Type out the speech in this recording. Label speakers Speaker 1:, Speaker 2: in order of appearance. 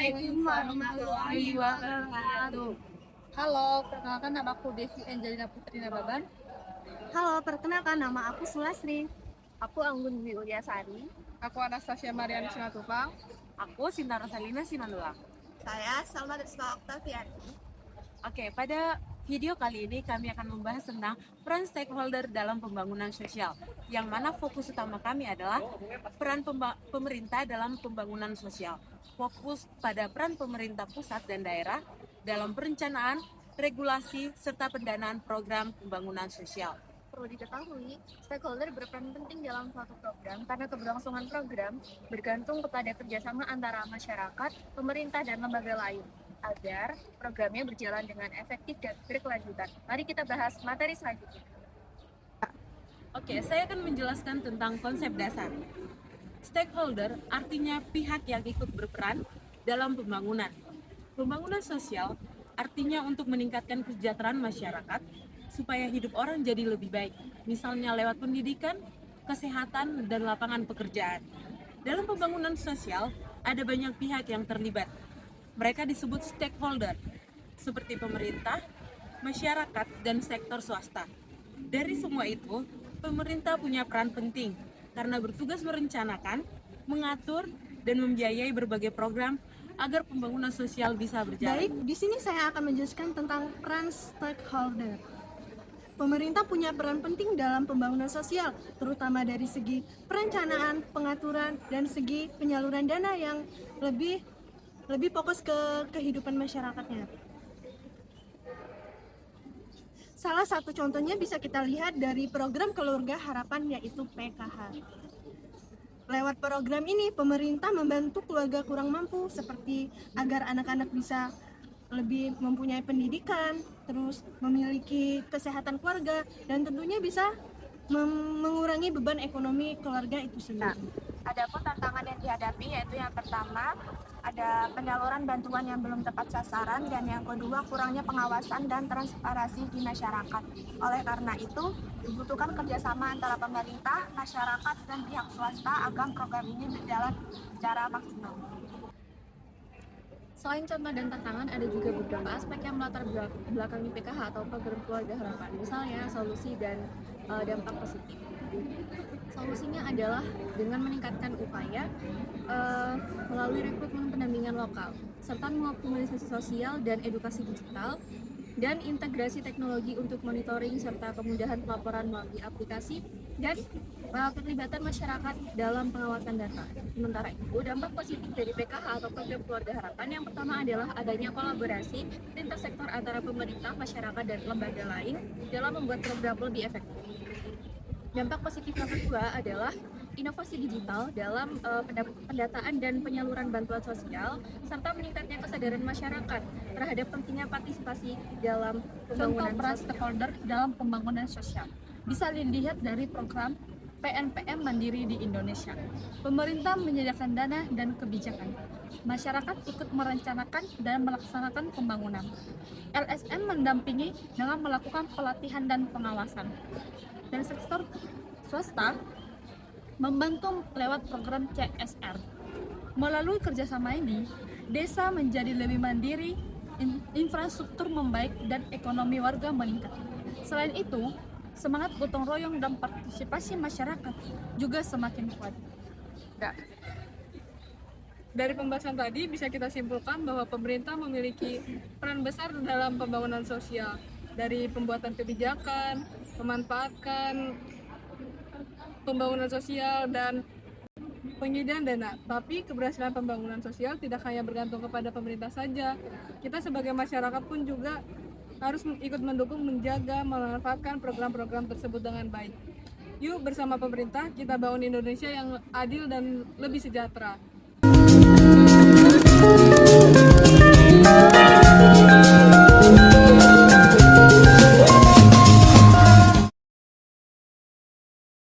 Speaker 1: Assalamualaikum warahmatullahi wabarakatuh.
Speaker 2: Halo, perkenalkan nama aku Devi Angelina Putri Nababan.
Speaker 1: Halo, perkenalkan nama aku Sulasri.
Speaker 3: Aku Anggun Dwi Ulyasari.
Speaker 2: Aku Anastasia Mariani Simatupang.
Speaker 3: Aku Sinta Rosalina Simandulang.
Speaker 1: Saya Salma Rizka Oktaviani.
Speaker 3: Oke, pada video kali ini kami akan membahas tentang peran stakeholder dalam pembangunan sosial, yang mana fokus utama kami adalah peran pemerintah dalam pembangunan sosial. Fokus pada peran pemerintah pusat dan daerah dalam perencanaan, regulasi, serta pendanaan program pembangunan sosial.
Speaker 1: Perlu diketahui, stakeholder berperan penting dalam suatu program karena keberlangsungan program bergantung kepada kerjasama antara masyarakat, pemerintah, dan lembaga lain agar programnya berjalan dengan efektif dan berkelanjutan. Mari kita bahas materi selanjutnya.
Speaker 3: Oke, saya akan menjelaskan tentang konsep dasar. Stakeholder artinya pihak yang ikut berperan dalam pembangunan. Pembangunan sosial artinya untuk meningkatkan kesejahteraan masyarakat supaya hidup orang jadi lebih baik, misalnya lewat pendidikan, kesehatan, dan lapangan pekerjaan. Dalam pembangunan sosial, ada banyak pihak yang terlibat. Mereka disebut stakeholder, seperti pemerintah, masyarakat, dan sektor swasta. Dari semua itu, pemerintah punya peran penting karena bertugas merencanakan, mengatur, dan membiayai berbagai program agar pembangunan sosial bisa berjalan.
Speaker 4: Baik, di sini saya akan menjelaskan tentang peran stakeholder. Pemerintah punya peran penting dalam pembangunan sosial, terutama dari segi perencanaan, pengaturan, dan segi penyaluran dana yang lebih fokus ke kehidupan masyarakatnya. Salah satu contohnya bisa kita lihat dari program Keluarga Harapan, yaitu PKH. Lewat program ini, pemerintah membantu keluarga kurang mampu seperti agar anak-anak bisa lebih mempunyai pendidikan, terus memiliki kesehatan keluarga, dan tentunya bisa mengurangi beban ekonomi keluarga itu sendiri.
Speaker 1: Adapun tantangan yang dihadapi yaitu yang pertama, ada penyaluran bantuan yang belum tepat sasaran, dan yang kedua kurangnya pengawasan dan transparansi di masyarakat. Oleh karena itu, dibutuhkan kerjasama antara pemerintah, masyarakat, dan pihak swasta agar program ini berjalan secara maksimal.
Speaker 5: Selain contoh dan tantangan, ada juga beberapa aspek yang melatar belakangi PKH atau program Keluarga Harapan, misalnya solusi dan dampak positif. Solusinya adalah dengan meningkatkan upaya melalui rekrutmen pendampingan lokal, serta mengoptimalisasi sosial dan edukasi digital, dan integrasi teknologi untuk monitoring serta kemudahan pelaporan melalui aplikasi, dan keterlibatan masyarakat dalam pengawasan data. Sementara itu, dampak positif dari PKH atau program Keluarga Harapan yang pertama adalah adanya kolaborasi lintas sektor antara pemerintah, masyarakat, dan lembaga lain dalam membuat program lebih efektif. Dampak positif yang kedua adalah inovasi digital dalam pendataan dan penyaluran bantuan sosial, serta meningkatnya kesadaran masyarakat terhadap pentingnya partisipasi dalam pembangunan
Speaker 2: peran
Speaker 5: sosial.
Speaker 2: stakeholder dalam pembangunan sosial bisa dilihat dari program PNPM Mandiri di Indonesia. Pemerintah menyediakan dana dan kebijakan. Masyarakat ikut merencanakan dan melaksanakan pembangunan. LSM mendampingi dalam melakukan pelatihan dan pengawasan. Dan sektor swasta membantu lewat program CSR. Melalui kerjasama ini, desa menjadi lebih mandiri, infrastruktur membaik, dan ekonomi warga meningkat. Selain itu, semangat gotong royong dan partisipasi masyarakat juga semakin kuat.
Speaker 6: Dari pembahasan tadi bisa kita simpulkan bahwa pemerintah memiliki peran besar dalam pembangunan sosial, dari pembuatan kebijakan, memanfaatkan pembangunan sosial, dan penyediaan dana. Tapi keberhasilan pembangunan sosial tidak hanya bergantung kepada pemerintah saja. Kita sebagai masyarakat pun juga harus ikut mendukung, menjaga, memanfaatkan program-program tersebut dengan baik. Yuk bersama pemerintah kita bangun Indonesia yang adil dan lebih sejahtera.